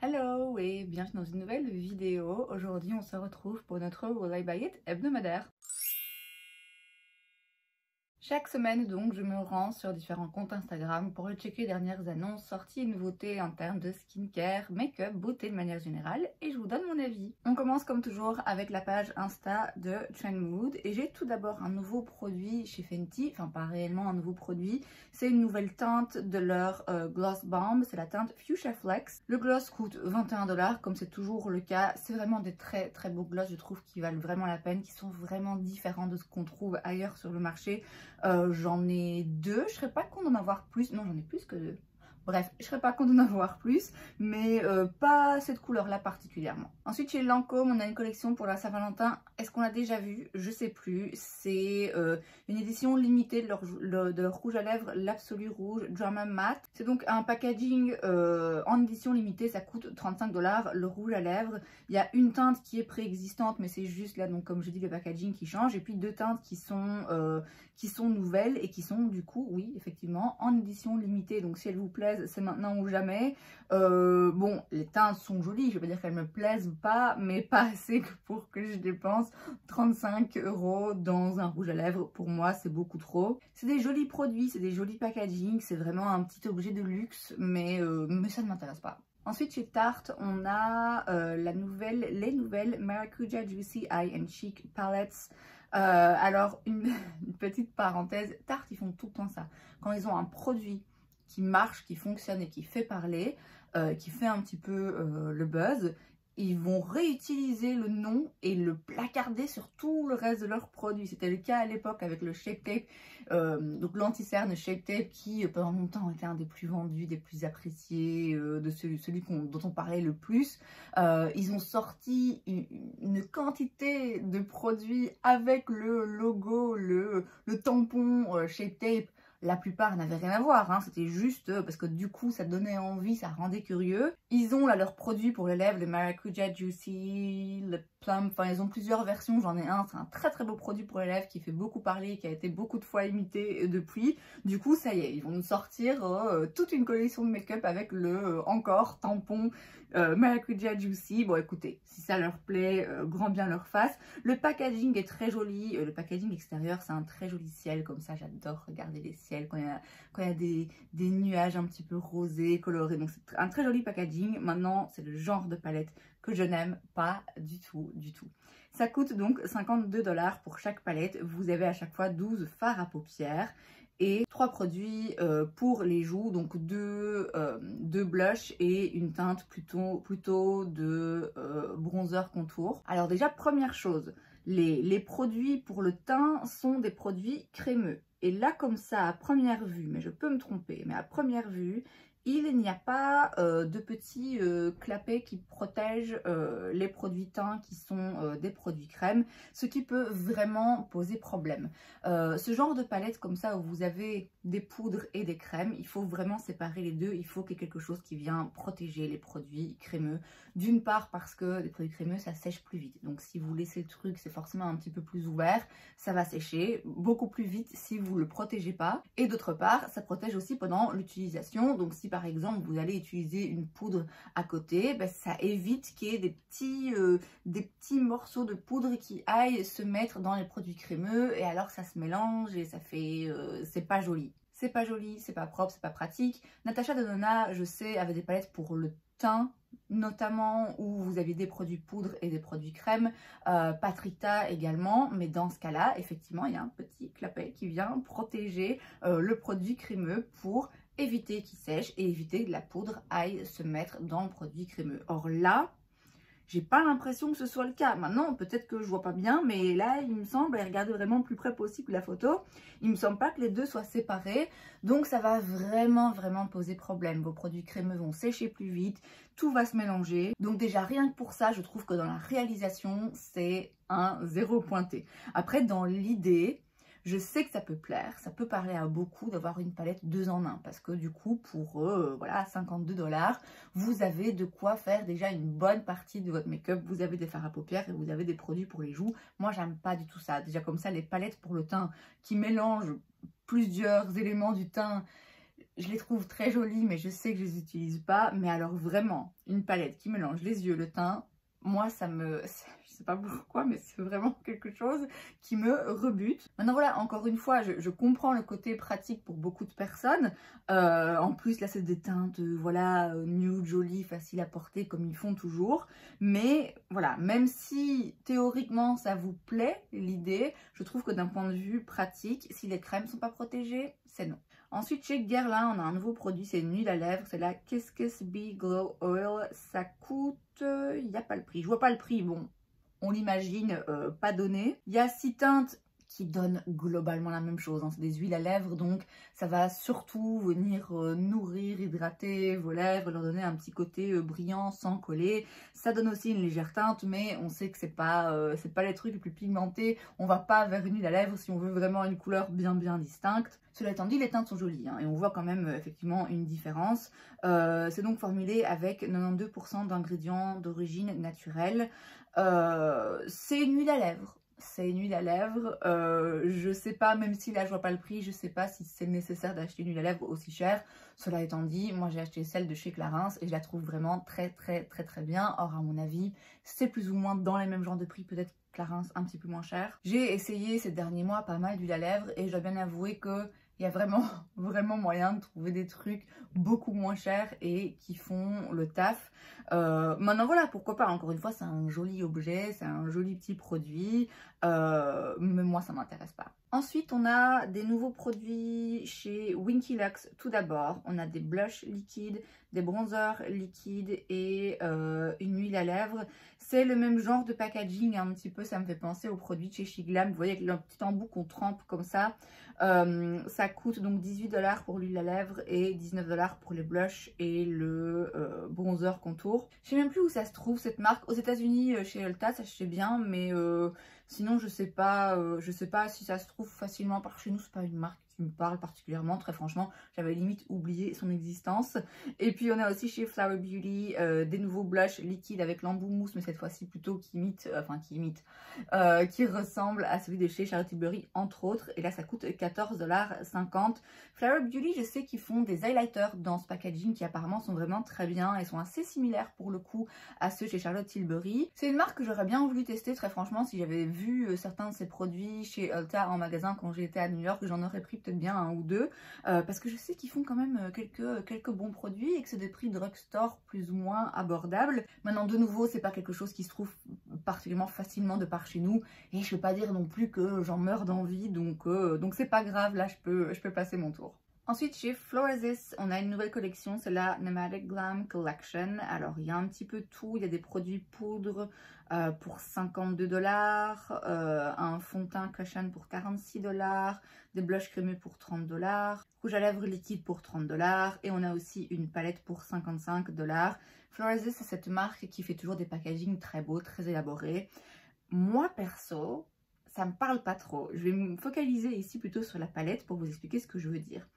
Hello et bienvenue dans une nouvelle vidéo. Aujourd'hui on se retrouve pour notre Will I Buy It hebdomadaire. Chaque semaine donc je me rends sur différents comptes Instagram pour checker les dernières annonces, sorties et nouveautés en termes de skincare, make-up, beauté de manière générale et je vous donne mon avis. On commence comme toujours avec la page Insta de Trendmood et j'ai tout d'abord un nouveau produit chez Fenty, enfin pas réellement un nouveau produit, c'est une nouvelle teinte de leur Gloss Bomb, c'est la teinte Fuchsia Flex. Le gloss coûte 21 $ comme c'est toujours le cas, c'est vraiment des très beaux gloss je trouve qui valent vraiment la peine, qui sont vraiment différents de ce qu'on trouve ailleurs sur le marché. J'en ai deux, je serais pas con d'en avoir plus, non j'en ai plus que deux. Bref, je serais pas con d'en avoir plus, mais pas cette couleur-là particulièrement. Ensuite, chez Lancôme, on a une collection pour la Saint-Valentin. Est-ce qu'on l'a déjà vu? Je sais plus. C'est une édition limitée de leur rouge à lèvres, l'Absolu Rouge Drama Matte. C'est donc un packaging en édition limitée, ça coûte 35 $, le rouge à lèvres. Il y a une teinte qui est préexistante, mais c'est juste là, donc comme je dis, le packaging qui change. Et puis deux teintes qui sont nouvelles et qui sont du coup, oui, effectivement, en édition limitée. Donc si elles vous plaisent, c'est maintenant ou jamais. Bon, les teintes sont jolies, je vais pas dire qu'elles me plaisent pas, mais pas assez pour que je dépense 35 € dans un rouge à lèvres. Pour moi, c'est beaucoup trop. C'est des jolis produits, c'est des jolis packaging, c'est vraiment un petit objet de luxe, mais ça ne m'intéresse pas. Ensuite, chez Tarte, on a les nouvelles Maracuja Juicy Eye and Cheek Palettes. Alors, une petite parenthèse, Tarte, ils font tout le temps ça. Quand ils ont un produit qui marche, qui fonctionne et qui fait parler, qui fait un petit peu le buzz, ils vont réutiliser le nom et le placarder sur tout le reste de leurs produits. C'était le cas à l'époque avec le Shape Tape, donc l'anti-cerne Shape Tape qui pendant longtemps était un des plus vendus, des plus appréciés, de celui dont on parlait le plus. Ils ont sorti une quantité de produits avec le logo, le tampon Shape Tape. La plupart n'avaient rien à voir, hein. C'était juste parce que du coup ça donnait envie, ça rendait curieux. Ils ont là leurs produits pour les lèvres, le Maracuja Juicy, le Plum, enfin ils ont plusieurs versions, j'en ai un, c'est un très beau produit pour les lèvres qui fait beaucoup parler, qui a été beaucoup de fois imité depuis. Du coup ça y est, ils vont nous sortir toute une collection de make-up avec le encore tampon Maracuja Juicy. Bon écoutez, si ça leur plaît, grand bien leur face. Le packaging est très joli, le packaging extérieur c'est un très joli ciel comme ça, j'adore regarder les ciels quand il y a des nuages un petit peu rosés, colorés. Donc c'est un très joli packaging. Maintenant c'est le genre de palette que je n'aime pas du tout. Ça coûte donc 52 $ pour chaque palette. Vous avez à chaque fois 12 fards à paupières et 3 produits pour les joues, donc deux blushs et une teinte plutôt de bronzer contour. Alors déjà, première chose, les produits pour le teint sont des produits crémeux. Et là, comme ça, à première vue, mais je peux me tromper, mais à première vue, il n'y a pas de petits clapets qui protègent les produits teints qui sont des produits crème, ce qui peut vraiment poser problème. Ce genre de palette comme ça où vous avez des poudres et des crèmes, il faut vraiment séparer les deux. Il faut qu'il y ait quelque chose qui vient protéger les produits crémeux. D'une part parce que les produits crémeux ça sèche plus vite. Donc si vous laissez le truc, c'est forcément un petit peu plus ouvert, ça va sécher beaucoup plus vite si vous le protégez pas. Et d'autre part, ça protège aussi pendant l'utilisation. Donc si par exemple vous allez utiliser une poudre à côté, ben, ça évite qu'il y ait des petits morceaux de poudre qui aillent se mettre dans les produits crémeux et alors ça se mélange et ça fait c'est pas joli. C'est pas joli, c'est pas propre, c'est pas pratique. Natasha Denona, je sais, avait des palettes pour le teint notamment où vous avez des produits poudre et des produits crème, Patrita également, mais dans ce cas-là, effectivement, il y a un petit clapet qui vient protéger le produit crémeux pour éviter qu'il sèche et éviter que la poudre aille se mettre dans le produit crémeux. Or là, j'ai pas l'impression que ce soit le cas. Maintenant, peut-être que je vois pas bien, mais là, il me semble, et regardez vraiment le plus près possible la photo, il me semble pas que les deux soient séparés. Donc, ça va vraiment poser problème. Vos produits crémeux vont sécher plus vite, tout va se mélanger. Donc déjà, rien que pour ça, je trouve que dans la réalisation, c'est un 0 pointé. Après, dans l'idée, je sais que ça peut plaire, ça peut parler à beaucoup d'avoir une palette 2 en 1 parce que du coup pour voilà 52 $, vous avez de quoi faire déjà une bonne partie de votre make-up. Vous avez des fards à paupières et vous avez des produits pour les joues. Moi j'aime pas du tout ça. Déjà comme ça les palettes pour le teint qui mélangent plusieurs éléments du teint, je les trouve très jolies, mais je sais que je les utilise pas. Mais alors vraiment, une palette qui mélange les yeux, le teint, moi ça me... Je sais pas pourquoi, mais c'est vraiment quelque chose qui me rebute. Maintenant voilà, encore une fois, je comprends le côté pratique pour beaucoup de personnes. En plus là c'est des teintes, voilà, nude, jolies, faciles à porter comme ils font toujours. Mais voilà, même si théoriquement ça vous plaît, l'idée, je trouve que d'un point de vue pratique, si les crèmes sont pas protégées, c'est non. Ensuite, chez Guerlain, on a un nouveau produit, c'est une huile à lèvres, c'est la Kiss Kiss Bee Glow Oil. Ça coûte, il n'y a pas le prix, je vois pas le prix, bon, on l'imagine, pas donné. Il y a 6 teintes qui donnent globalement la même chose, hein. C'est des huiles à lèvres, donc ça va surtout venir nourrir, hydrater vos lèvres, leur donner un petit côté brillant sans coller. Ça donne aussi une légère teinte, mais on sait que c'est pas les trucs les plus pigmentés. On va pas vers une huile à lèvres si on veut vraiment une couleur bien distincte. Cela étant dit, les teintes sont jolies, hein, et on voit quand même effectivement une différence. C'est donc formulé avec 92% d'ingrédients d'origine naturelle. C'est une huile à lèvres. C'est une huile à lèvres. Je sais pas, même si là je vois pas le prix, je sais pas si c'est nécessaire d'acheter une huile à lèvres aussi chère. Cela étant dit, moi j'ai acheté celle de chez Clarins et je la trouve vraiment très bien. Or à mon avis, c'est plus ou moins dans les mêmes genres de prix, peut-être Clarins un petit peu moins cher. J'ai essayé ces derniers mois pas mal d'huile à lèvres et je dois bien avouer que il y a vraiment moyen de trouver des trucs beaucoup moins chers et qui font le taf. Maintenant voilà, pourquoi pas, encore une fois c'est un joli objet, c'est un joli petit produit, mais moi ça m'intéresse pas. Ensuite on a des nouveaux produits chez Winky Lux. Tout d'abord on a des blushs liquides, des bronzers liquides et une huile à lèvres. C'est le même genre de packaging un petit peu, ça me fait penser aux produits de chez Shiglam. Vous voyez avec le petit embout qu'on trempe comme ça. Ça coûte donc 18 $ pour l'huile à lèvres et 19 $ pour les blushs et le bronzer contour. Je sais même plus où ça se trouve cette marque. Aux États-Unis chez Ulta, ça je sais bien, mais sinon je sais pas si ça se trouve facilement par chez nous. C'est pas une marque qui me parle particulièrement, très franchement, j'avais limite oublié son existence. Et puis on a aussi chez Flower Beauty des nouveaux blushs liquides avec l'embout mousse, mais cette fois-ci plutôt qui ressemble à celui de chez Charlotte Tilbury entre autres, et là ça coûte 14,50 $. Flower Beauty, je sais qu'ils font des highlighters dans ce packaging qui apparemment sont vraiment très bien et sont assez similaires pour le coup à ceux chez Charlotte Tilbury. C'est une marque que j'aurais bien voulu tester, très franchement. Si j'avais vu certains de ces produits chez Ulta en magasin quand j'étais à New York, j'en aurais pris peut-être bien un ou deux, parce que je sais qu'ils font quand même quelques bons produits et que c'est des prix drugstore plus ou moins abordables. Maintenant de nouveau, c'est pas quelque chose qui se trouve particulièrement facilement de par chez nous et je peux pas dire non plus que j'en meurs d'envie, donc c'est pas grave, là je peux passer mon tour. Ensuite chez Florasis, on a une nouvelle collection, c'est la Nomadic Glam Collection. Alors il y a un petit peu tout, il y a des produits poudre pour 52 $, un fond de teint cushion pour 46 $, des blushs crémeux pour 30 $, rouge à lèvres liquide pour 30 $, et on a aussi une palette pour 55 $. Florasis, c'est cette marque qui fait toujours des packagings très beaux, très élaborés. Moi perso, ça me parle pas trop. Je vais me focaliser ici plutôt sur la palette pour vous expliquer ce que je veux dire.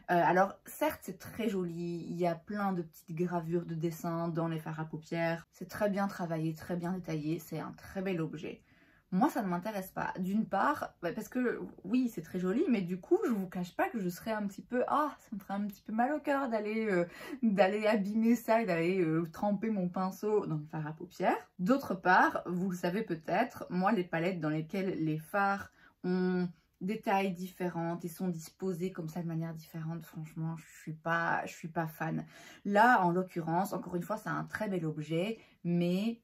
Alors certes c'est très joli, il y a plein de petites gravures de dessins dans les fards à paupières, c'est très bien travaillé, très bien détaillé, c'est un très bel objet. Moi ça ne m'intéresse pas, d'une part parce que oui c'est très joli, mais du coup je vous cache pas que je serais un petit peu, ça me ferait un petit peu mal au cœur d'aller abîmer ça et d'aller tremper mon pinceau dans le fard à paupières. D'autre part, vous le savez peut-être, moi les palettes dans lesquelles les fards ont des tailles différentes et sont disposés comme ça de manière différente, franchement je suis pas fan. Là en l'occurrence, encore une fois c'est un très bel objet, mais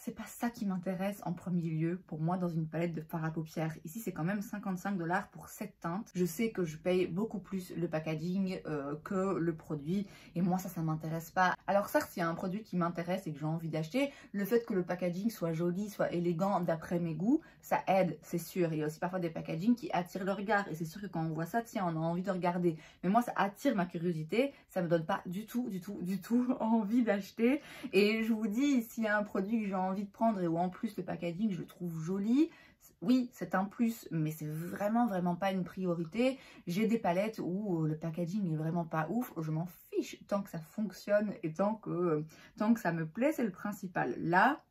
c'est pas ça qui m'intéresse en premier lieu pour moi dans une palette de fard à paupières. Ici c'est quand même 55 $ pour cette teinte. Je sais que je paye beaucoup plus le packaging que le produit et moi ça m'intéresse pas. Alors certes il y a un produit qui m'intéresse et que j'ai envie d'acheter, le fait que le packaging soit joli, soit élégant d'après mes goûts, ça aide c'est sûr. Il y a aussi parfois des packagings qui attirent le regard et c'est sûr que quand on voit ça, tiens on a envie de regarder. Mais moi ça attire ma curiosité, ça me donne pas du tout envie d'acheter. Et je vous dis, s'il y a un produit que j'ai envie de prendre et où en plus le packaging je le trouve joli, oui c'est un plus, mais c'est vraiment pas une priorité. J'ai des palettes où le packaging est vraiment pas ouf, je m'en fiche tant que ça fonctionne et tant que ça me plaît, c'est le principal. Là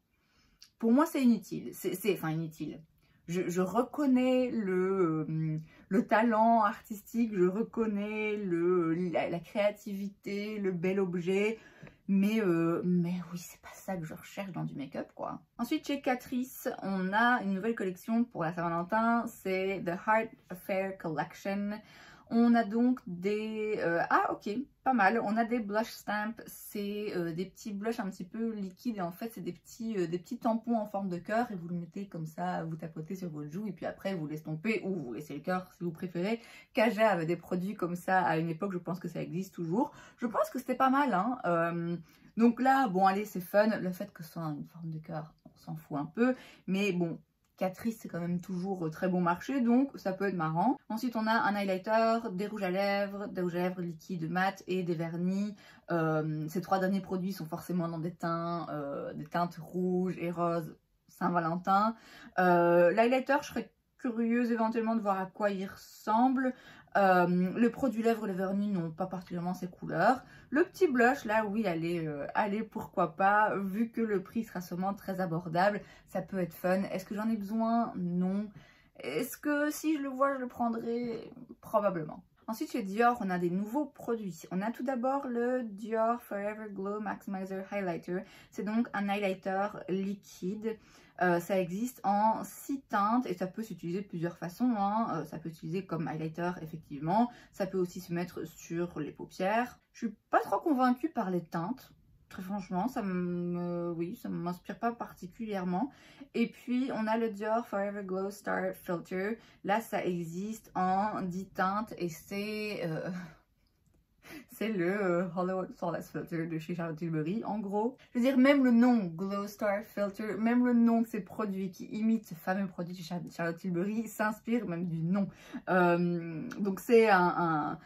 pour moi c'est inutile, enfin inutile. je reconnais le talent artistique, je reconnais la créativité, le bel objet, mais oui, c'est pas ça que je recherche dans du make-up, quoi. Ensuite, chez Catrice, on a une nouvelle collection pour la Saint-Valentin, c'est The Heart Affair Collection. On a donc des... ah ok, pas mal. On a des blush stamps. C'est des petits blushs un petit peu liquides. Et en fait, c'est des petits tampons en forme de cœur. Et vous le mettez comme ça, vous tapotez sur votre joue. Et puis après, vous l'estompez ou vous laissez le cœur si vous préférez. Kaja avait des produits comme ça à une époque. Je pense que ça existe toujours. Je pense que c'était pas mal. Hein. Donc là, bon allez, c'est fun. Le fait que ce soit une forme de cœur, on s'en fout un peu. Mais bon... Catrice, c'est quand même toujours très bon marché, donc ça peut être marrant. Ensuite, on a un highlighter, des rouges à lèvres liquides mat et des vernis. Ces 3 derniers produits sont forcément dans des teintes rouges et roses Saint-Valentin. L'highlighter, je serais curieuse éventuellement de voir à quoi il ressemble. Le produit lèvres, les vernis n'ont pas particulièrement ces couleurs. Le petit blush là, oui, allez, pourquoi pas, vu que le prix sera sûrement très abordable, ça peut être fun. Est-ce que j'en ai besoin? Non. Est-ce que si je le vois, je le prendrai? Probablement. Ensuite, chez Dior, on a des nouveaux produits. On a tout d'abord le Dior Forever Glow Maximizer Highlighter. C'est donc un highlighter liquide. Ça existe en 6 teintes et ça peut s'utiliser de plusieurs façons. Hein. Ça peut s'utiliser comme highlighter, effectivement. Ça peut aussi se mettre sur les paupières. Je suis pas trop convaincue par les teintes. Très franchement, ça m'inspire pas particulièrement. Et puis, on a le Dior Forever Glow Star Filter. Là, ça existe en 10 teintes et c'est le Hollywood Flawless Filter de chez Charlotte Tilbury. En gros, je veux dire, même le nom Glow Star Filter, même le nom de ces produits qui imitent ce fameux produit de chez Charlotte Tilbury s'inspire même du nom. Donc, c'est un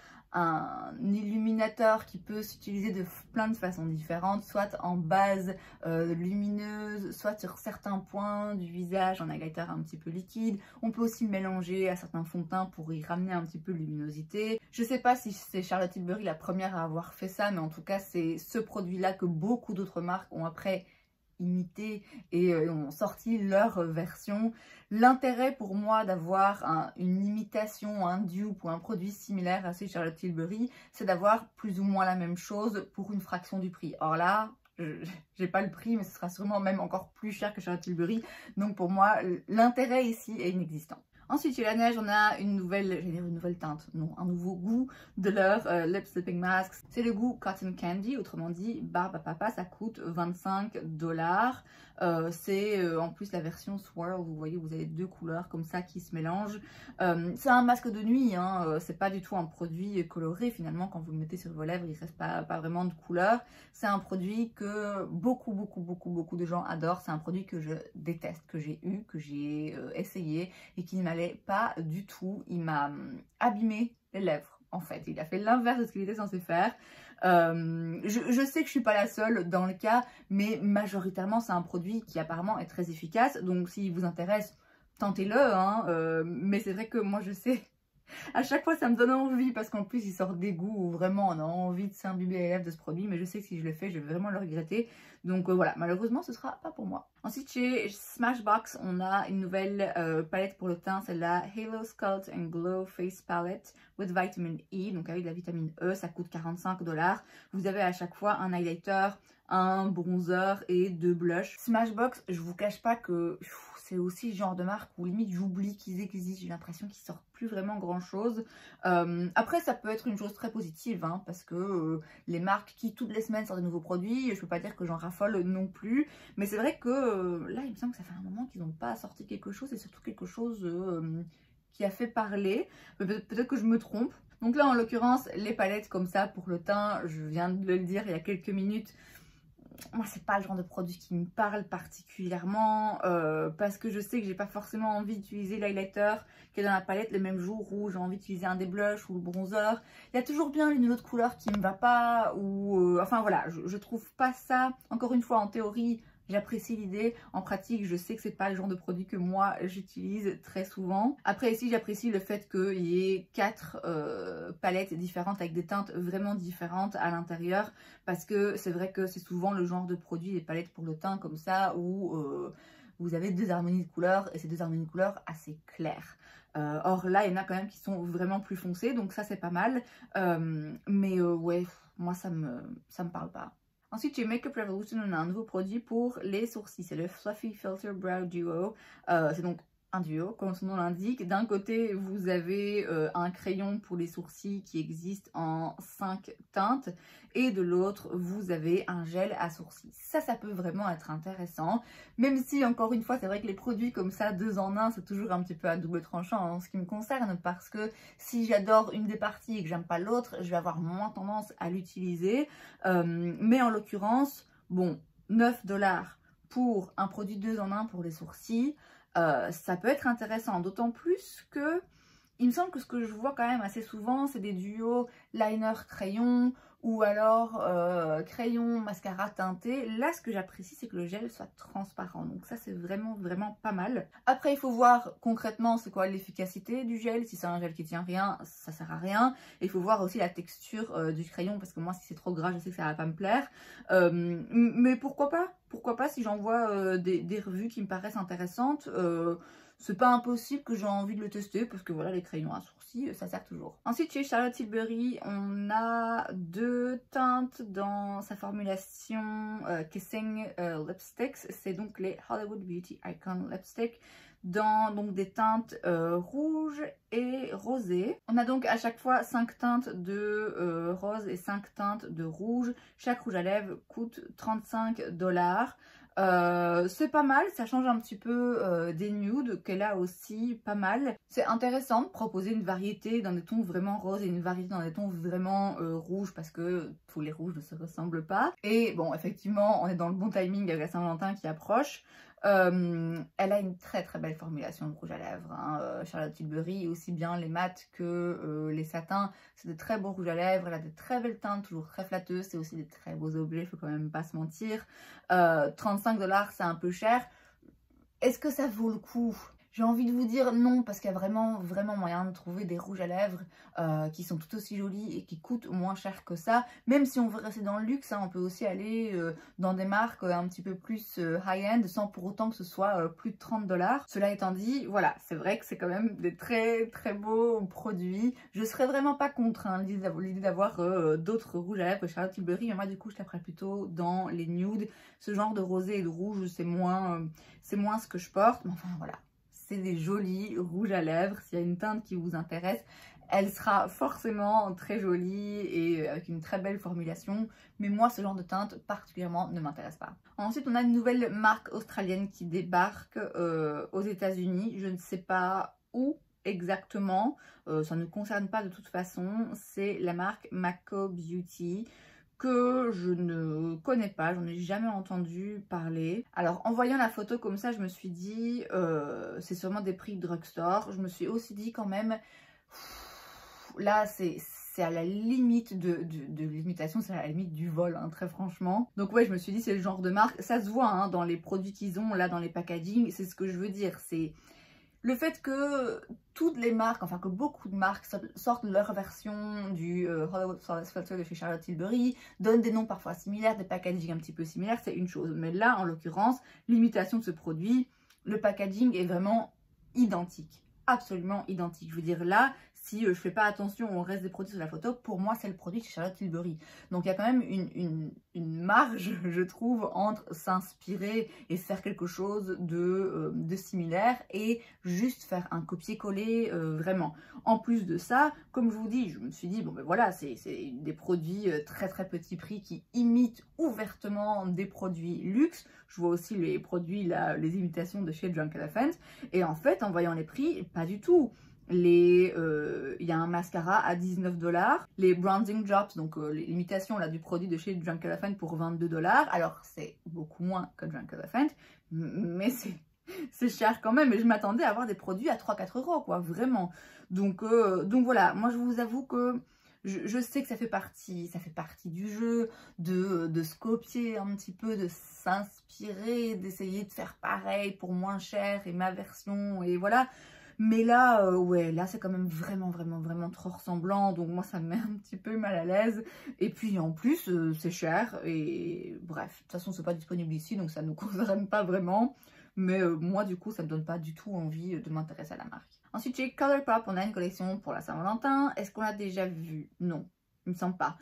illuminateur qui peut s'utiliser de plein de façons différentes, soit en base lumineuse, soit sur certains points du visage en highlighter un petit peu liquide. On peut aussi le mélanger à certains fonds de teint pour y ramener un petit peu de luminosité. Je sais pas si c'est Charlotte Tilbury la première à avoir fait ça, mais en tout cas c'est ce produit-là que beaucoup d'autres marques ont après imité et ont sorti leur version. L'intérêt pour moi d'avoir une imitation, un dupe ou un produit similaire à celui de Charlotte Tilbury, c'est d'avoir plus ou moins la même chose pour une fraction du prix. Or là, j'ai pas le prix, mais ce sera sûrement même encore plus cher que Charlotte Tilbury. Donc pour moi, l'intérêt ici est inexistant. Ensuite, chez Laneige, on a une nouvelle teinte, non, un nouveau goût de leur Lip Slipping Mask. C'est le goût Cotton Candy, autrement dit, barbe à papa, ça coûte 25 $. C'est en plus la version Swirl, vous voyez, vous avez 2 couleurs comme ça qui se mélangent. C'est un masque de nuit, hein, c'est pas du tout un produit coloré finalement, quand vous le mettez sur vos lèvres, il reste pas vraiment de couleur. C'est un produit que beaucoup de gens adorent, c'est un produit que je déteste, que j'ai eu, que j'ai essayé et qui ne m'allait pas du tout. Il m'a abîmé les lèvres en fait, il a fait l'inverse de ce qu'il était censé faire. Je sais que je suis pas la seule dans le cas, mais majoritairement c'est un produit qui apparemment est très efficace, donc s'il vous intéresse, tentez-le, hein. Mais c'est vrai que moi je sais, à chaque fois ça me donne envie parce qu'en plus il sort des goûts où vraiment on a envie de s'imbiber les lèvres de ce produit, mais je sais que si je le fais je vais vraiment le regretter, donc voilà, malheureusement ce sera pas pour moi. Ensuite chez Smashbox on a une nouvelle palette pour le teint, c'est la Halo Sculpt and Glow Face Palette with Vitamin E, donc avec de la vitamine E, ça coûte 45 $. Vous avez à chaque fois un highlighter, un bronzer et 2 blushs. Smashbox, je vous cache pas que c'est aussi le genre de marque où limite j'oublie qu'ils existent, j'ai l'impression qu'ils sortent plus vraiment grand chose. Après ça peut être une chose très positive, hein, parce que les marques qui toutes les semaines sortent de nouveaux produits, je peux pas dire que j'en raffole non plus, mais c'est vrai que là il me semble que ça fait un moment qu'ils n'ont pas sorti quelque chose, et surtout quelque chose qui a fait parler. Peut-être que je me trompe. Donc là en l'occurrence les palettes comme ça pour le teint, je viens de le dire il y a quelques minutes, moi c'est pas le genre de produit qui me parle particulièrement, parce que je sais que j'ai pas forcément envie d'utiliser l'highlighter qui est dans la palette le même jour où j'ai envie d'utiliser un des blushs ou le bronzer. Il y a toujours bien une autre couleur qui me va pas, ou enfin voilà, je trouve pas ça, encore une fois en théorie j'apprécie l'idée, en pratique je sais que c'est pas le genre de produit que moi j'utilise très souvent. Après ici j'apprécie le fait qu'il y ait 4 palettes différentes avec des teintes vraiment différentes à l'intérieur, parce que c'est vrai que c'est souvent le genre de produit, des palettes pour le teint comme ça, où vous avez deux harmonies de couleurs et ces deux harmonies de couleurs assez claires. Or là, il y en a quand même qui sont vraiment plus foncés, donc ça c'est pas mal. Ouais, moi ça me parle pas. Ensuite, chez Makeup Revolution, on a un nouveau produit pour les sourcils. C'est le Fluffy Filter Brow Duo. C'est donc un duo, comme son nom l'indique. D'un côté, vous avez un crayon pour les sourcils qui existe en 5 teintes. Et de l'autre, vous avez un gel à sourcils. Ça peut vraiment être intéressant. Même si, encore une fois, c'est vrai que les produits comme ça, 2 en 1, c'est toujours un petit peu à double tranchant en ce qui me concerne. Parce que si j'adore une des parties et que j'aime pas l'autre, je vais avoir moins tendance à l'utiliser. Mais en l'occurrence, bon, 9 $ pour un produit 2 en 1 pour les sourcils. Ça peut être intéressant, d'autant plus que il me semble que ce que je vois quand même assez souvent, c'est des duos liner-crayon ou alors crayon mascara teinté. Là, ce que j'apprécie, c'est que le gel soit transparent. Donc ça, c'est vraiment pas mal. Après, il faut voir concrètement c'est quoi l'efficacité du gel. Si c'est un gel qui tient rien, ça sert à rien. Et il faut voir aussi la texture du crayon parce que moi, si c'est trop gras, je sais que ça va pas me plaire. Mais pourquoi pas? Pourquoi pas si j'en vois des revues qui me paraissent intéressantes. C'est pas impossible que j'ai envie de le tester parce que voilà, les crayons à sourcils, ça sert toujours. Ensuite, chez Charlotte Tilbury, on a 2 teintes dans sa formulation Kissing Lipsticks. C'est donc les Hollywood Beauty Icon Lipstick dans donc des teintes rouges et rosées. On a donc à chaque fois 5 teintes de rose et 5 teintes de rouge. Chaque rouge à lèvres coûte 35 $. C'est pas mal, ça change un petit peu des nudes, qu'elle a aussi pas mal. C'est intéressant de proposer une variété dans des tons vraiment roses et une variété dans des tons vraiment rouges parce que tous les rouges ne se ressemblent pas. Et bon, effectivement, on est dans le bon timing avec la Saint-Valentin qui approche. Elle a une très belle formulation de rouge à lèvres, hein. Charlotte Tilbury, aussi bien les mats que les satins, c'est de très beaux rouges à lèvres. Elle a de très belles teintes, toujours très flatteuses, c'est aussi des très beaux objets, faut quand même pas se mentir. 35 $, c'est un peu cher. Est-ce que ça vaut le coup? J'ai envie de vous dire non, parce qu'il y a vraiment moyen de trouver des rouges à lèvres qui sont tout aussi jolis et qui coûtent moins cher que ça. Même si on veut rester dans le luxe, hein, on peut aussi aller dans des marques un petit peu plus high-end sans pour autant que ce soit plus de 30 $. Cela étant dit, voilà, c'est vrai que c'est quand même des très beaux produits. Je serais vraiment pas contre hein, l'idée d'avoir d'autres rouges à lèvres que Charlotte Tilbury, mais moi du coup je taperais plutôt dans les nudes. Ce genre de rosé et de rouge, c'est moins ce que je porte, mais enfin voilà. C'est des jolis rouges à lèvres. S'il y a une teinte qui vous intéresse, elle sera forcément très jolie et avec une très belle formulation. Mais moi, ce genre de teinte particulièrement ne m'intéresse pas. Ensuite, on a une nouvelle marque australienne qui débarque aux États-Unis. Je ne sais pas où exactement. Ça ne nous concerne pas de toute façon. C'est la marque Mako Beauty, que je ne connais pas, j'en ai jamais entendu parler. Alors en voyant la photo comme ça, je me suis dit c'est sûrement des prix de drugstore. Je me suis aussi dit quand même là c'est à la limite de l'imitation, c'est à la limite du vol, hein, très franchement. Donc ouais, je me suis dit c'est le genre de marque, ça se voit hein, dans les produits qu'ils ont là, dans les packaging, c'est ce que je veux dire, c'est le fait que toutes les marques, enfin que beaucoup de marques sortent leur version du Hollywood Flawless Filter de chez Charlotte Tilbury, donnent des noms parfois similaires, des packaging un petit peu similaires, c'est une chose. Mais là, en l'occurrence, l'imitation de ce produit, le packaging est vraiment identique. Absolument identique. Je veux dire là, si je fais pas attention au reste des produits sur la photo, pour moi c'est le produit de chez Charlotte Tilbury. Donc il y a quand même une marge, je trouve, entre s'inspirer et faire quelque chose de similaire et juste faire un copier-coller vraiment. En plus de ça, comme je vous dis, je me suis dit, bon ben voilà, c'est des produits très petit prix qui imitent ouvertement des produits luxe. Je vois aussi les produits, là, les imitations de chez Drunk Elephant. Et en fait, en voyant les prix, pas du tout. Il y a un mascara à 19 $, les bronzing drops, donc l'imitation du produit de chez Drunk Elephant pour 22 $. Alors c'est beaucoup moins que Drunk Elephant, mais c'est cher quand même. Et je m'attendais à avoir des produits à 3-4 €, quoi, vraiment. Donc voilà, moi je vous avoue que je sais que ça fait partie du jeu, de se copier un petit peu, de s'inspirer, d'essayer de faire pareil pour moins cher et ma version, et voilà. Mais là, ouais, là c'est quand même vraiment trop ressemblant, donc moi ça me met un petit peu mal à l'aise. Et puis en plus, c'est cher, et bref, de toute façon c'est pas disponible ici, donc ça ne nous concerne pas vraiment. mais moi du coup ça me donne pas du tout envie de m'intéresser à la marque. Ensuite chez Colourpop, on a une collection pour la Saint-Valentin. Est-ce qu'on l'a déjà vu? Non. Il me semble pas.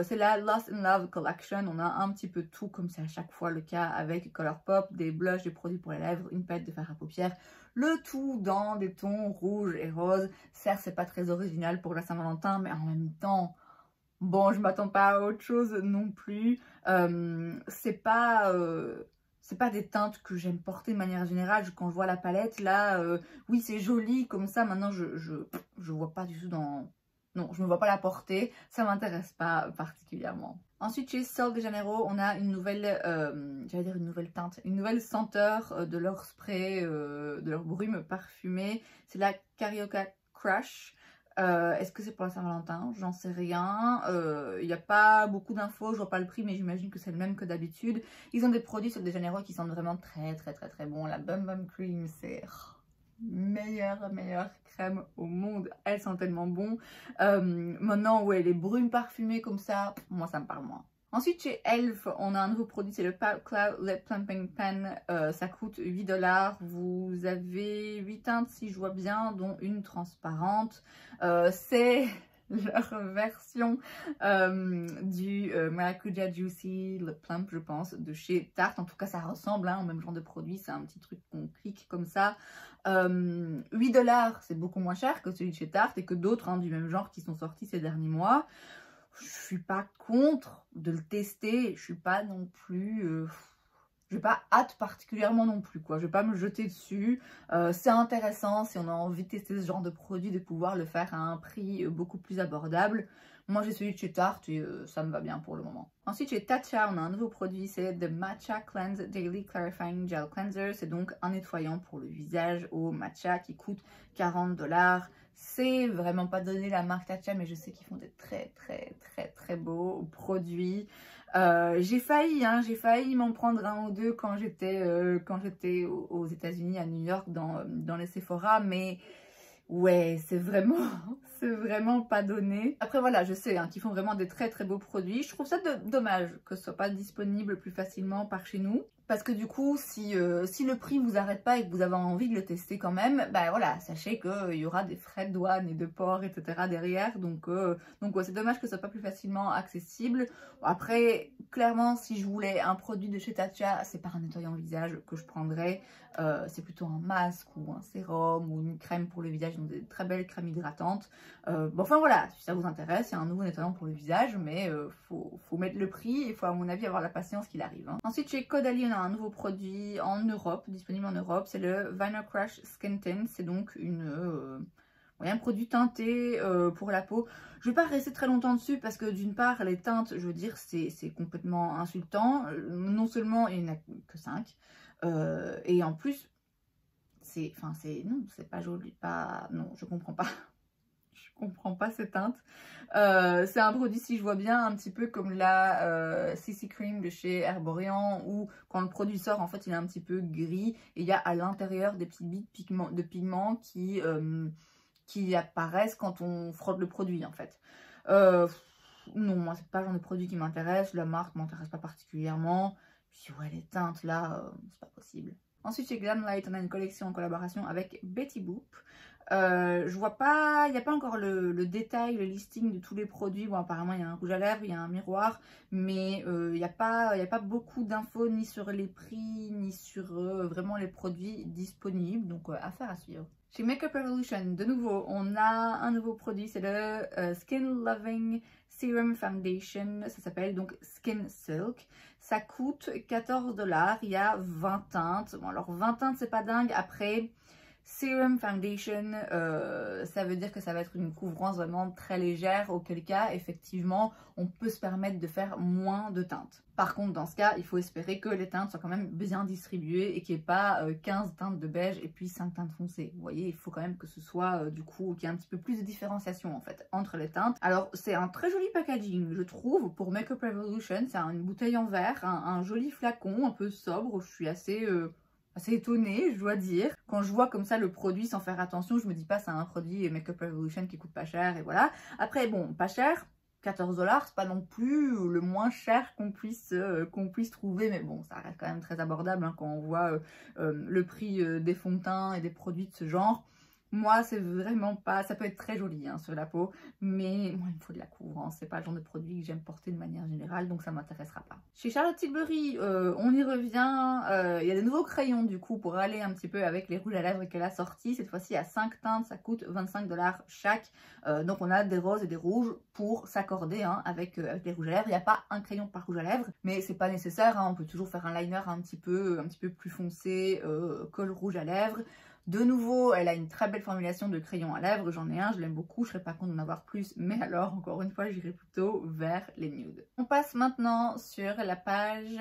C'est la Lost in Love Collection. On a un petit peu tout, comme c'est à chaque fois le cas avec Colourpop, des blushs, des produits pour les lèvres, une palette de fard à paupières, le tout dans des tons rouges et roses. Certes, c'est pas très original pour la Saint-Valentin, mais en même temps, bon, je m'attends pas à autre chose non plus. C'est pas des teintes que j'aime porter de manière générale. Quand je vois la palette, là, oui, c'est joli comme ça. Maintenant, je vois pas du tout dans... Non, je ne me vois pas la porter, ça m'intéresse pas particulièrement. Ensuite, chez Sol de Janeiro, on a une nouvelle, j'allais dire une nouvelle teinte, une nouvelle senteur de leur spray, de leur brume parfumée. C'est la Carioca Crush. Est-ce que c'est pour la Saint-Valentin? J'en sais rien. Il n'y a pas beaucoup d'infos, je vois pas le prix, mais j'imagine que c'est le même que d'habitude. Ils ont des produits Sol de Janeiro qui sentent vraiment très bons. La Bum Bum Cream, c'est... meilleure crème au monde, elles sont tellement bon. Maintenant, ouais, les brumes parfumées comme ça, moi ça me parle moins. Ensuite chez Elf, on a un nouveau produit, c'est le Cloud Lip Plumping Pen. Ça coûte 8 $. Vous avez 8 teintes si je vois bien, dont une transparente. C'est leur version du Maracuja Juicy Lip Plump, je pense, de chez Tarte. En tout cas, ça ressemble au même genre de produit. C'est un petit truc qu'on clique comme ça. 8 $, c'est beaucoup moins cher que celui de chez Tarte et que d'autres du même genre qui sont sortis ces derniers mois. Je suis pas contre de le tester. Je suis pas non plus... j'ai pas hâte particulièrement non plus, quoi. Je vais pas me jeter dessus. C'est intéressant si on a envie de tester ce genre de produit, de pouvoir le faire à un prix beaucoup plus abordable. Moi, j'ai celui de chez Tarte et ça me va bien pour le moment. Ensuite, chez Tatcha, on a un nouveau produit, c'est The Matcha Cleanse Daily Clarifying Gel Cleanser. C'est donc un nettoyant pour le visage au matcha qui coûte 40 $. C'est vraiment pas donné la marque Tatcha, mais je sais qu'ils font des très beaux produits. J'ai failli m'en prendre un ou deux quand j'étais aux États-Unis, à New York, dans les Sephora, mais ouais, c'est vraiment pas donné. Après voilà, je sais qu'ils font vraiment des très beaux produits. Je trouve ça dommage que ce soit pas disponible plus facilement par chez nous. Parce que du coup, si le prix vous arrête pas et que vous avez envie de le tester quand même, bah voilà, sachez qu'il y aura des frais de douane et de port, etc. derrière. Donc ouais, c'est dommage que ce soit pas plus facilement accessible. Après, clairement, si je voulais un produit de chez Tatcha, c'est pas un nettoyant visage que je prendrais. C'est plutôt un masque ou un sérum ou une crème pour le visage, donc des très belles crèmes hydratantes. Bon, enfin voilà, si ça vous intéresse, il y a un nouveau nettoyant pour le visage, mais faut mettre le prix et il faut à mon avis avoir la patience qu'il arrive. Ensuite chez Caudalie, on a un nouveau produit en Europe, disponible en Europe, c'est le Vinyl Crush Skin Tint. C'est donc un produit teinté pour la peau. Je vais pas rester très longtemps dessus parce que d'une part les teintes, je veux dire, c'est complètement insultant. Non seulement il n'y en a que 5, et en plus non, c'est pas joli, non, je comprends pas. Je comprends pas ces teintes. C'est un produit, si je vois bien, un petit peu comme la CC Cream de chez Herborian, où quand le produit sort, en fait, il est un petit peu gris et il y a à l'intérieur des petites billes de pigments qui apparaissent quand on frotte le produit, en fait. Non, moi, c'est pas le genre de produit qui m'intéresse. La marque m'intéresse pas particulièrement. Puis ouais, les teintes, là, c'est pas possible. Ensuite, chez Glamlight, on a une collection en collaboration avec Betty Boop. Je vois pas, il n'y a pas encore le détail, le listing de tous les produits. Bon, apparemment, il y a un rouge à lèvres, il y a un miroir, mais il n'y a pas beaucoup d'infos ni sur les prix, ni sur vraiment les produits disponibles. Donc, affaire à suivre. Chez Makeup Revolution, de nouveau, on a un nouveau produit, c'est le Skin Loving Serum Foundation. Ça s'appelle donc Skin Silk. Ça coûte 14 $. Il y a 20 teintes. Bon, alors 20 teintes, c'est pas dingue. Après, Serum Foundation, ça veut dire que ça va être une couvrance vraiment très légère, auquel cas, effectivement, on peut se permettre de faire moins de teintes. Par contre, dans ce cas, il faut espérer que les teintes soient quand même bien distribuées et qu'il n'y ait pas 15 teintes de beige et puis 5 teintes foncées. Vous voyez, il faut quand même que ce soit, du coup, qu'il y ait un petit peu plus de différenciation, en fait, entre les teintes. Alors, c'est un très joli packaging, je trouve, pour Makeup Revolution. C'est une bouteille en verre, un joli flacon, un peu sobre. Je suis assez étonnée, je dois dire. Quand je vois comme ça le produit sans faire attention, je me dis pas c'est un produit Makeup Revolution qui coûte pas cher et voilà. Après bon, pas cher, $14, c'est pas non plus le moins cher qu'on puisse trouver, mais bon, ça reste quand même très abordable hein, quand on voit le prix des fonds de teint et des produits de ce genre. Moi, c'est vraiment pas... Ça peut être très joli hein, sur la peau, mais moi, il me faut de la couvrance. C'est pas le genre de produit que j'aime porter de manière générale, donc ça m'intéressera pas. Chez Charlotte Tilbury, on y revient. Il y a des nouveaux crayons, du coup, pour aller un petit peu avec les rouges à lèvres qu'elle a sortis. Cette fois-ci, à 5 teintes, ça coûte $25 chaque. Donc, on a des roses et des rouges pour s'accorder hein, avec les rouges à lèvres. Il n'y a pas un crayon par rouge à lèvres, mais c'est pas nécessaire. Hein. On peut toujours faire un liner un petit peu plus foncé, col rouge à lèvres. De nouveau, elle a une très belle formulation de crayon à lèvres, j'en ai un, je l'aime beaucoup, je serais pas contente d'en avoir plus, mais alors, encore une fois, j'irai plutôt vers les nudes. On passe maintenant sur la page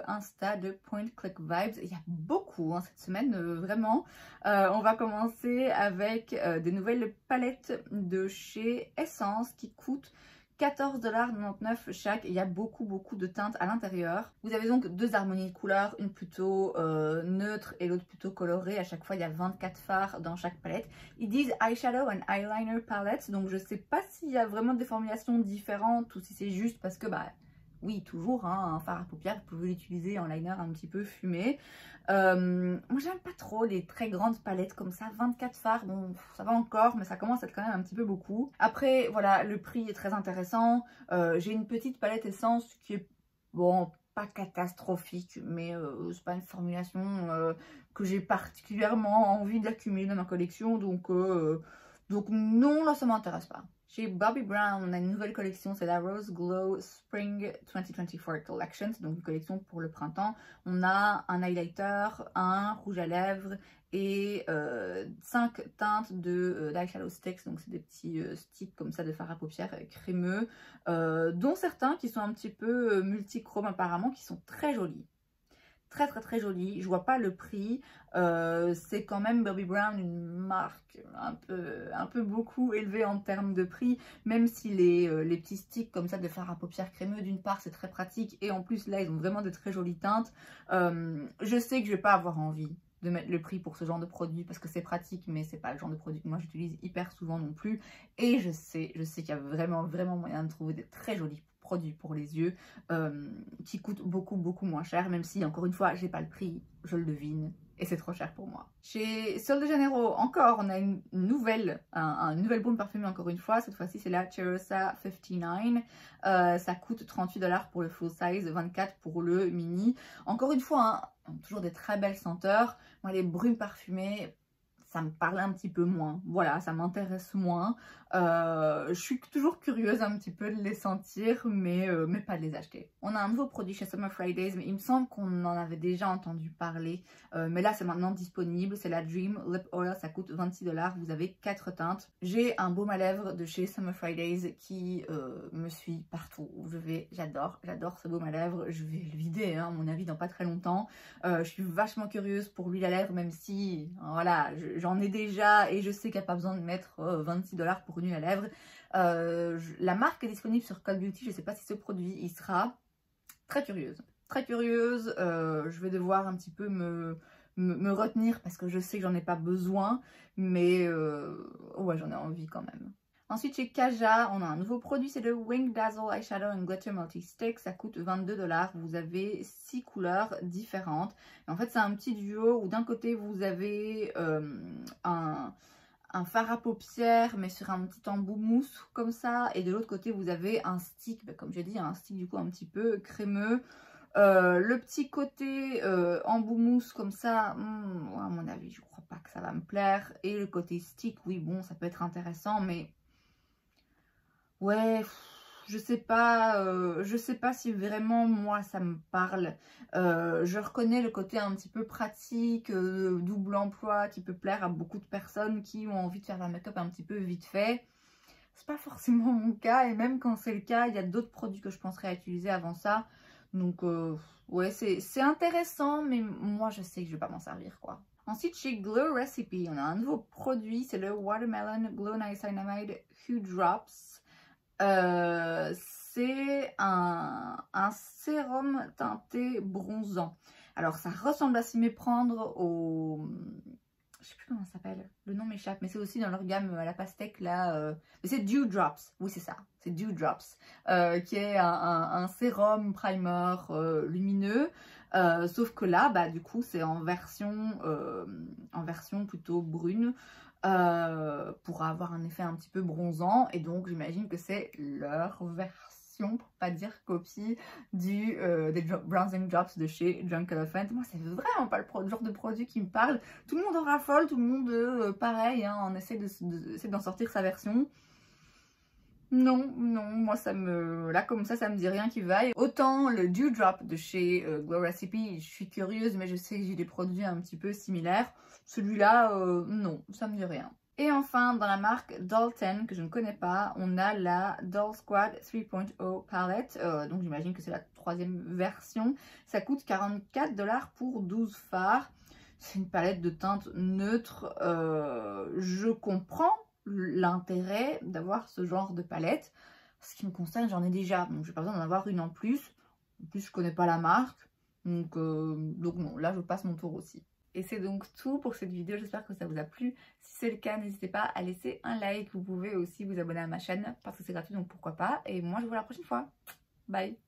Insta de Point Click Vibes. Il y a beaucoup hein, cette semaine, vraiment. On va commencer avec des nouvelles palettes de chez Essence qui coûtent $14,99 chaque. Il y a beaucoup de teintes à l'intérieur. Vous avez donc deux harmonies de couleurs, une plutôt neutre et l'autre plutôt colorée. À chaque fois, il y a 24 fards dans chaque palette. Ils disent eyeshadow and eyeliner palette, donc je sais pas s'il y a vraiment des formulations différentes ou si c'est juste parce que bah oui, toujours, hein, un fard à paupières, vous pouvez l'utiliser en liner un petit peu fumé. Moi, j'aime pas trop les très grandes palettes comme ça. 24 fards, bon, ça va encore, mais ça commence à être quand même un petit peu beaucoup. Après, voilà, le prix est très intéressant. J'ai une petite palette essence qui est, bon, pas catastrophique, mais c'est pas une formulation que j'ai particulièrement envie d'accumuler dans ma collection. Donc non, là, ça m'intéresse pas. Chez Bobbi Brown, on a une nouvelle collection, c'est la Rose Glow Spring 2024 Collection, donc une collection pour le printemps. On a un highlighter, un rouge à lèvres et 5 teintes d'eyeshadow sticks, donc c'est des petits sticks comme ça de fard à paupières crémeux, dont certains qui sont un petit peu multichromes apparemment, qui sont très jolis. Très jolie, je vois pas le prix, c'est quand même Bobbi Brown, une marque un peu beaucoup élevée en termes de prix, même si les petits sticks comme ça de fard à paupières crémeux, d'une part c'est très pratique et en plus là ils ont vraiment de très jolies teintes. Je sais que je vais pas avoir envie de mettre le prix pour ce genre de produit parce que c'est pratique, mais c'est pas le genre de produit que moi j'utilise hyper souvent non plus, et je sais qu'il y a vraiment moyen de trouver des très jolis produits pour les yeux qui coûtent beaucoup moins cher, même si encore une fois j'ai pas le prix, je le devine et c'est trop cher pour moi. Chez Sol de Janeiro encore on a une nouvelle baume parfumée encore une fois, cette fois-ci c'est la Cheirosa 59, ça coûte $38 pour le full size, 24 pour le mini. Encore une fois hein, toujours des très belles senteurs. Moi les brumes parfumées, ça me parle un petit peu moins, voilà, ça m'intéresse moins. Je suis toujours curieuse un petit peu de les sentir, mais pas de les acheter. On a un nouveau produit chez Summer Fridays, mais il me semble qu'on en avait déjà entendu parler. Mais là, c'est maintenant disponible. C'est la Dream Lip Oil, ça coûte $26. Vous avez 4 teintes. J'ai un baume à lèvres de chez Summer Fridays qui me suit partout où je vais. J'adore ce baume à lèvres. Je vais le vider, hein, à mon avis, dans pas très longtemps. Je suis vachement curieuse pour l'huile à lèvres, même si, voilà, j'en ai déjà et je sais qu'il n'y a pas besoin de mettre $26 pour une huile à lèvres. La marque est disponible sur Cult Beauty, je ne sais pas si ce produit il sera. Très curieuse. Je vais devoir un petit peu me retenir parce que je sais que j'en ai pas besoin, mais ouais, j'en ai envie quand même. Ensuite, chez Kaja, on a un nouveau produit, c'est le Wing Dazzle Eyeshadow and Glitter Multi Stick. Ça coûte $22. Vous avez 6 couleurs différentes. Et en fait, c'est un petit duo où d'un côté, vous avez un fard à paupières, mais sur un petit embout mousse comme ça. Et de l'autre côté, vous avez un stick, comme j'ai dit, un stick du coup un petit peu crémeux. Le petit côté embout mousse comme ça, à mon avis, je crois pas que ça va me plaire. Et le côté stick, oui, bon, ça peut être intéressant, mais ouais, je sais pas si vraiment moi ça me parle. Je reconnais le côté un petit peu pratique, double emploi qui peut plaire à beaucoup de personnes qui ont envie de faire la make-up un petit peu vite fait. C'est pas forcément mon cas, et même quand c'est le cas, il y a d'autres produits que je penserais à utiliser avant ça. Donc ouais, c'est intéressant, mais moi je sais que je vais pas m'en servir quoi. Ensuite, chez Glow Recipe, on a un nouveau produit, c'est le Watermelon Glow Niacinamide Hue Drops. C'est un sérum teinté bronzant. Alors ça ressemble à s'y méprendre je sais plus comment ça s'appelle, le nom m'échappe, mais c'est aussi dans leur gamme à la pastèque là, mais c'est Dewdrops, oui c'est ça, c'est Dewdrops, qui est un sérum primer lumineux, sauf que là, bah du coup c'est en version plutôt brune, pour avoir un effet un petit peu bronzant, et donc j'imagine que c'est leur version, pour pas dire copie, des Bronzing Drops de chez Drunk Elephant. Moi c'est vraiment pas le genre de produit qui me parle, tout le monde en raffole, tout le monde pareil, hein, on essaie d'en sortir sa version. Non, non, moi ça me... Là comme ça me dit rien qui vaille. Autant le Dewdrop de chez Glow Recipe, je suis curieuse mais je sais que j'ai des produits un petit peu similaires. Celui-là, non, ça me dit rien. Et enfin, dans la marque Doll10, que je ne connais pas, on a la Doll Squad 3.0 palette. Donc j'imagine que c'est la 3e version. Ça coûte 44 $ pour 12 fards. C'est une palette de teintes neutres. Je comprends l'intérêt d'avoir ce genre de palette. Ce qui me concerne, j'en ai déjà, donc j'ai pas besoin d'en avoir une en plus. En plus, je connais pas la marque. Donc non, là je passe mon tour aussi. Et c'est donc tout pour cette vidéo, j'espère que ça vous a plu. Si c'est le cas, n'hésitez pas à laisser un like. Vous pouvez aussi vous abonner à ma chaîne parce que c'est gratuit, donc pourquoi pas. Et moi je vous vois la prochaine fois. Bye!